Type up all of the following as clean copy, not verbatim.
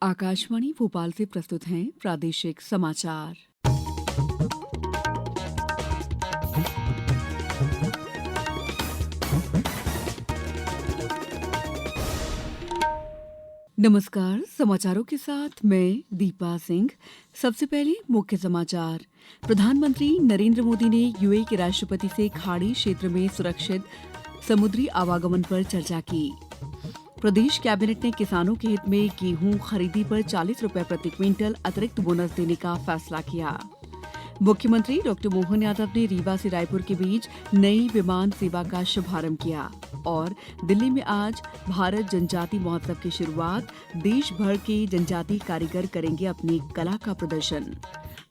आकाशवाणी भोपाल से प्रस्तुत हैं प्रादेशिक समाचार। नमस्कार, समाचारों के साथ मैं दीपा सिंह। सबसे पहले मुख्य समाचार। प्रधानमंत्री नरेंद्र मोदी ने यूएई के राष्ट्रपति से खाड़ी क्षेत्र में सुरक्षित समुद्री आवागमन पर चर्चा की। प्रदेश कैबिनेट ने किसानों के हित में गेहूं खरीदी पर 40 रुपए प्रति क्विंटल अतिरिक्त बोनस देने का फैसला किया। मुख्यमंत्री डॉक्टर मोहन यादव ने रीवा से रायपुर के बीच नई विमान सेवा का शुभारंभ किया। और दिल्ली में आज भारत जनजाति महोत्सव की शुरुआत। देश भर के जनजाति कारीगर करेंगे अपनी कला का प्रदर्शन।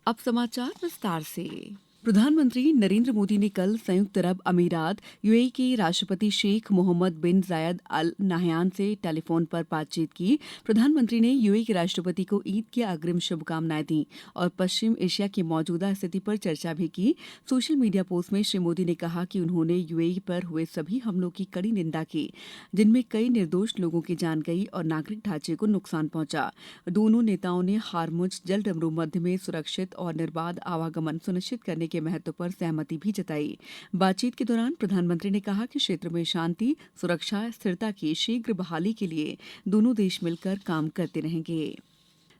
अब समाचार विस्तार से। प्रधानमंत्री नरेंद्र मोदी ने कल संयुक्त अरब अमीरात यूएई के राष्ट्रपति शेख मोहम्मद बिन जायद अल नाहयान से टेलीफोन पर बातचीत की। प्रधानमंत्री ने यूएई के राष्ट्रपति को ईद की अग्रिम शुभकामनाएं दी और पश्चिम एशिया की मौजूदा स्थिति पर चर्चा भी की। सोशल मीडिया पोस्ट में श्री मोदी ने कहा कि उन्होंने यूएई पर हुए सभी हमलों की कड़ी निंदा की, जिनमें कई निर्दोष लोगों की जान गई और नागरिक ढांचे को नुकसान पहुंचा। दोनों नेताओं ने हारमुज जल डमरू मध्य में सुरक्षित और निर्बाध आवागमन सुनिश्चित करने के महत्व पर सहमति भी जताई। बातचीत के दौरान प्रधानमंत्री ने कहा कि क्षेत्र में शांति, सुरक्षा, स्थिरता की शीघ्र बहाली के लिए दोनों देश मिलकर काम करते रहेंगे।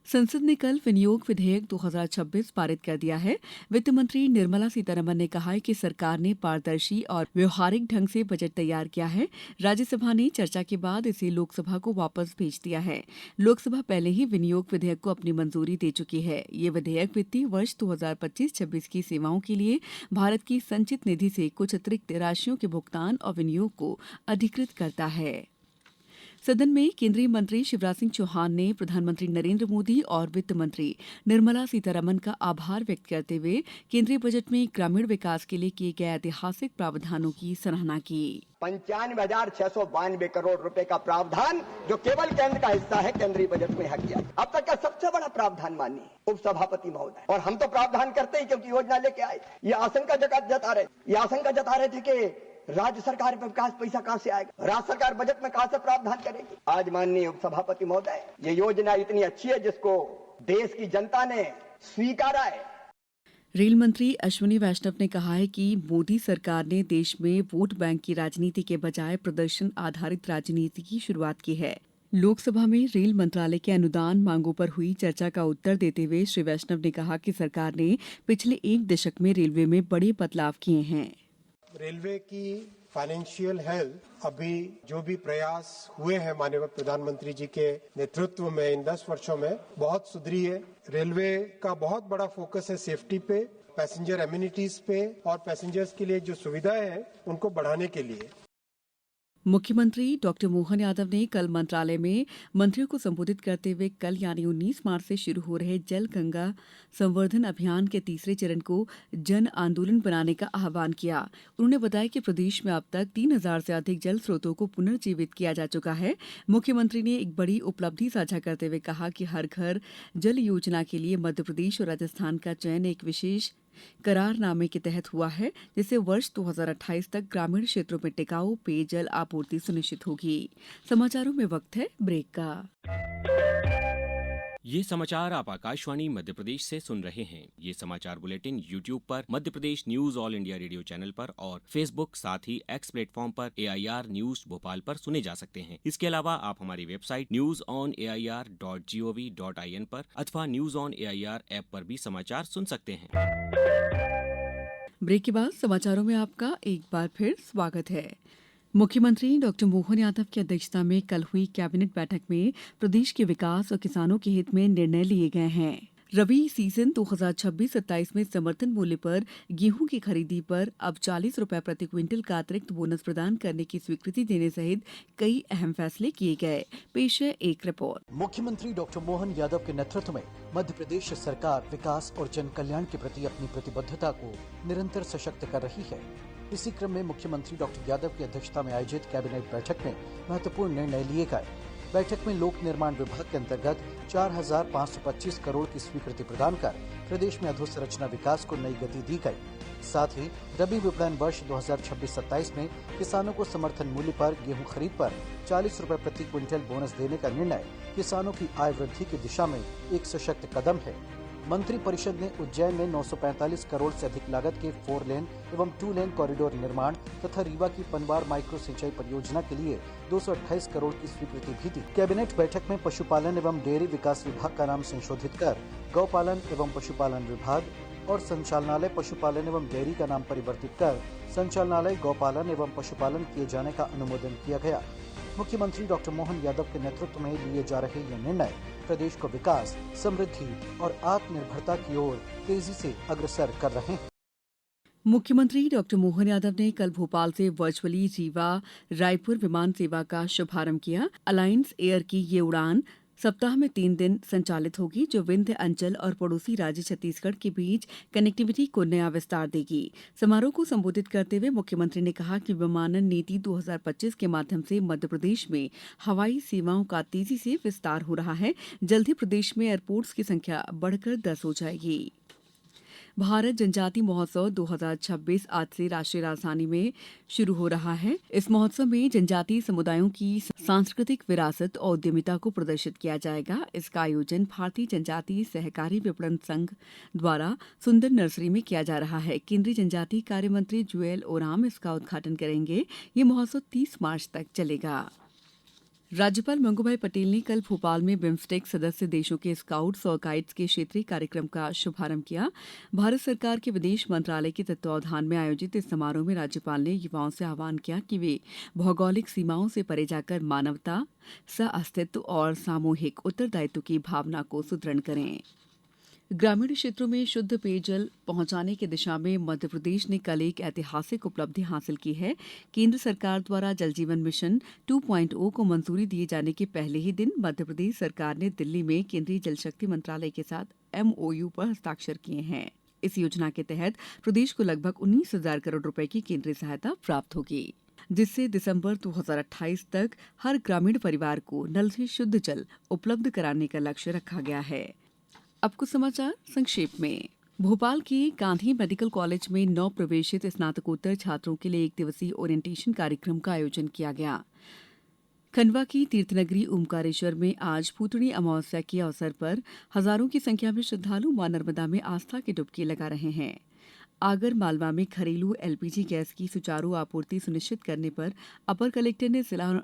संसद ने कल विनियोग विधेयक 2026 पारित कर दिया है। वित्त मंत्री निर्मला सीतारमण ने कहा है कि सरकार ने पारदर्शी और व्यवहारिक ढंग से बजट तैयार किया है। राज्यसभा ने चर्चा के बाद इसे लोकसभा को वापस भेज दिया है। लोकसभा पहले ही विनियोग विधेयक को अपनी मंजूरी दे चुकी है। ये विधेयक वित्तीय वर्ष 2025-26 की सेवाओं के लिए भारत की संचित निधि से कुछ अतिरिक्त राशियों के भुगतान और विनियोग को अधिकृत करता है। सदन में केंद्रीय मंत्री शिवराज सिंह चौहान ने प्रधानमंत्री नरेंद्र मोदी और वित्त मंत्री निर्मला सीतारमण का आभार व्यक्त करते हुए केंद्रीय बजट में ग्रामीण विकास के लिए किए गए ऐतिहासिक प्रावधानों की सराहना की। 95,692 करोड़ रुपए का प्रावधान जो केवल केंद्र का हिस्सा है, केंद्रीय बजट में है किया। अब तक का सबसे बड़ा प्रावधान माननीय उप सभापति महोदय। और हम तो प्रावधान करते ही क्योंकि योजना लेके आए। ये आशंका जता रहे थे कि राज्य सरकार पे विकास पैसा कहां से आएगा, राज्य सरकार बजट में कहां से प्रावधान करेगी। आज माननीय उप सभापति महोदय, ये योजना इतनी अच्छी है जिसको देश की जनता ने स्वीकारा है। रेल मंत्री अश्विनी वैष्णव ने कहा है कि मोदी सरकार ने देश में वोट बैंक की राजनीति के बजाय प्रदर्शन आधारित राजनीति की शुरुआत की है। लोकसभा में रेल मंत्रालय के अनुदान मांगों पर हुई चर्चा का उत्तर देते हुए श्री वैष्णव ने कहा कि सरकार ने पिछले 1 दशक में रेलवे में बड़े बदलाव किए हैं। रेलवे की फाइनेंशियल हेल्थ अभी जो भी प्रयास हुए हैं माननीय प्रधानमंत्री जी के नेतृत्व में इन 10 वर्षों में बहुत सुधरी है। रेलवे का बहुत बड़ा फोकस है सेफ्टी पे, पैसेंजर एमिनिटीज पे और पैसेंजर्स के लिए जो सुविधाएं हैं उनको बढ़ाने के लिए। मुख्यमंत्री डॉक्टर मोहन यादव ने कल मंत्रालय में मंत्रियों को संबोधित करते हुए कल यानी 19 मार्च से शुरू हो रहे जल गंगा संवर्धन अभियान के तीसरे चरण को जन आंदोलन बनाने का आह्वान किया। उन्होंने बताया कि प्रदेश में अब तक 3,000 से अधिक जल स्रोतों को पुनर्जीवित किया जा चुका है। मुख्यमंत्री ने एक बड़ी उपलब्धि साझा करते हुए कहा कि हर घर जल योजना के लिए मध्य प्रदेश और राजस्थान का चयन एक विशेष करारनामे के तहत हुआ है, जिससे वर्ष 2028 तक ग्रामीण क्षेत्रों में टिकाऊ पेयजल आपूर्ति सुनिश्चित होगी। समाचारों में वक्त है ब्रेक का। ये समाचार आप आकाशवाणी मध्य प्रदेश से सुन रहे हैं। ये समाचार बुलेटिन YouTube पर Madhya Pradesh news All India Radio channel पर और Facebook साथ ही X प्लेटफॉर्म पर AIR न्यूज भोपाल पर सुने जा सकते हैं। इसके अलावा आप हमारी वेबसाइट newsonair.gov.in पर अथवा न्यूज ऑन AIR ऐप पर भी समाचार सुन सकते हैं। ब्रेक के बाद समाचारों में आपका एक बार फिर स्वागत है। मुख्यमंत्री डॉक्टर मोहन यादव की अध्यक्षता में कल हुई कैबिनेट बैठक में प्रदेश के विकास और किसानों के हित में निर्णय लिए गए हैं। रबी सीजन 2026-27 में समर्थन मूल्य पर गेहूं की खरीदी पर अब 40 रुपए प्रति क्विंटल का अतिरिक्त बोनस प्रदान करने की स्वीकृति देने सहित कई अहम फैसले किए गए। पेश है एक रिपोर्ट। मुख्यमंत्री डॉक्टर मोहन यादव के नेतृत्व में मध्य प्रदेश सरकार विकास और जन कल्याण के प्रति अपनी प्रतिबद्धता को निरंतर सशक्त कर रही है। इसी क्रम में मुख्यमंत्री डॉक्टर यादव की अध्यक्षता में आयोजित कैबिनेट बैठक में महत्वपूर्ण निर्णय लिए गए। बैठक में लोक निर्माण विभाग के अंतर्गत 4,525 करोड़ की स्वीकृति प्रदान कर प्रदेश में अधोसंरचना विकास को नई गति दी गई। साथ ही रबी विपणन वर्ष 2026-27 में किसानों को समर्थन मूल्य पर गेहूं खरीद पर 40 रुपए प्रति क्विंटल बोनस देने का निर्णय किसानों की आय वृद्धि की दिशा में एक सशक्त कदम है। मंत्री परिषद ने उज्जैन में 945 करोड़ से अधिक लागत के 4 लेन एवं 2 लेन कॉरिडोर निर्माण तथा रीवा की पनवार माइक्रो सिंचाई परियोजना के लिए 228 करोड़ की स्वीकृति भी दी। कैबिनेट बैठक में पशुपालन एवं डेयरी विकास विभाग का नाम संशोधित कर गौपालन एवं पशुपालन विभाग और संचालनालय पशुपालन एवं डेयरी का नाम परिवर्तित कर संचालनालय गौपालन एवं पशुपालन किए जाने का अनुमोदन किया गया। मुख्यमंत्री डॉक्टर मोहन यादव के नेतृत्व में लिए जा रहे ये निर्णय प्रदेश को विकास, समृद्धि और आत्मनिर्भरता की ओर तेजी से अग्रसर कर रहे हैं। मुख्यमंत्री डॉक्टर मोहन यादव ने कल भोपाल से वर्चुअली रीवा रायपुर विमान सेवा का शुभारंभ किया। अलायंस एयर की ये उड़ान सप्ताह में 3 दिन संचालित होगी, जो विंध्य अंचल और पड़ोसी राज्य छत्तीसगढ़ के बीच कनेक्टिविटी को नया विस्तार देगी। समारोह को संबोधित करते हुए मुख्यमंत्री ने कहा कि विमानन नीति 2025 के माध्यम से मध्य प्रदेश में हवाई सेवाओं का तेजी से विस्तार हो रहा है। जल्द ही प्रदेश में एयरपोर्ट्स की संख्या बढ़कर 10 हो जाएगी। भारत जनजाति महोत्सव 2026 आज से राष्ट्रीय राजधानी में शुरू हो रहा है। इस महोत्सव में जनजातीय समुदायों की सांस्कृतिक विरासत और उद्यमिता को प्रदर्शित किया जाएगा। इसका आयोजन भारतीय जनजातीय सहकारी विपणन संघ द्वारा सुंदर नर्सरी में किया जा रहा है। केंद्रीय जनजातीय कार्य मंत्री जुएल ओराम इसका उद्घाटन करेंगे। ये महोत्सव 30 मार्च तक चलेगा। राज्यपाल मंगूभाई पटेल ने कल भोपाल में बिम्स्टेक सदस्य देशों के स्काउट्स और गाइड्स के क्षेत्रीय कार्यक्रम का शुभारंभ किया। भारत सरकार के विदेश मंत्रालय के तत्वावधान में आयोजित इस समारोह में राज्यपाल ने युवाओं से आह्वान किया कि वे भौगोलिक सीमाओं से परे जाकर मानवता, सह-अस्तित्व और सामूहिक उत्तरदायित्व की भावना को सुदृढ़ करें। ग्रामीण क्षेत्रों में शुद्ध पेयजल पहुंचाने की दिशा में मध्य प्रदेश ने कल एक ऐतिहासिक उपलब्धि हासिल की है। केंद्र सरकार द्वारा जल जीवन मिशन 2.0 को मंजूरी दिए जाने के पहले ही दिन मध्य प्रदेश सरकार ने दिल्ली में केंद्रीय जल शक्ति मंत्रालय के साथ MOU पर हस्ताक्षर किए हैं। इस योजना के तहत प्रदेश को लगभग 19,000 करोड़ रुपए की केंद्रीय सहायता प्राप्त होगी, जिससे दिसंबर 2028 तक हर ग्रामीण परिवार को नल से शुद्ध जल उपलब्ध कराने का लक्ष्य रखा गया है। अब कुछ समाचार संक्षेप में। भोपाल के गांधी मेडिकल कॉलेज में नव प्रवेशित स्नातकोत्तर छात्रों के लिए 1 दिवसीय ओरिएंटेशन कार्यक्रम का आयोजन किया गया। खंडवा की तीर्थनगरी ओमकारेश्वर में आज फूटनी अमावस्या के अवसर पर हजारों की संख्या में श्रद्धालु मां नर्मदा में आस्था की डुबकी लगा रहे हैं। आगर मालवा में घरेलू LPG गैस की सुचारू आपूर्ति सुनिश्चित करने पर अपर कलेक्टर ने जिला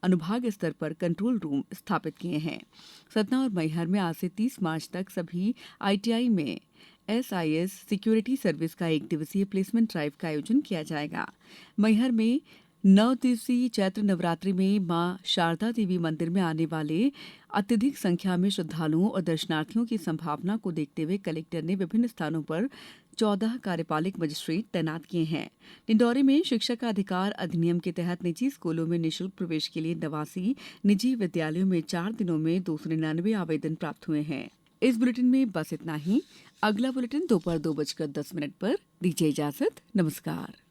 अनुभाग स्तर पर कंट्रोल रूम स्थापित किए हैं। सतना और मैहर में आज से 30 मार्च तक सभी ITI में SIS सिक्योरिटी सर्विस का 1 दिवसीय प्लेसमेंट ड्राइव का आयोजन किया जाएगा। मैहर में 9 दिवसीय चैत्र नवरात्रि में मां शारदा देवी मंदिर में आने वाले अत्यधिक संख्या में श्रद्धालुओं और दर्शनार्थियों की संभावना को देखते हुए कलेक्टर ने विभिन्न स्थानों पर 14 कार्यपालिक मजिस्ट्रेट तैनात किए हैं। डिंडौरी में शिक्षा का अधिकार अधिनियम के तहत निजी स्कूलों में निःशुल्क प्रवेश के लिए 89 निजी विद्यालयों में 4 दिनों में 299 आवेदन प्राप्त हुए हैं। इस बुलेटिन में बस इतना ही। अगला बुलेटिन दोपहर 2:10 पर। दीजिए इजाजत। नमस्कार।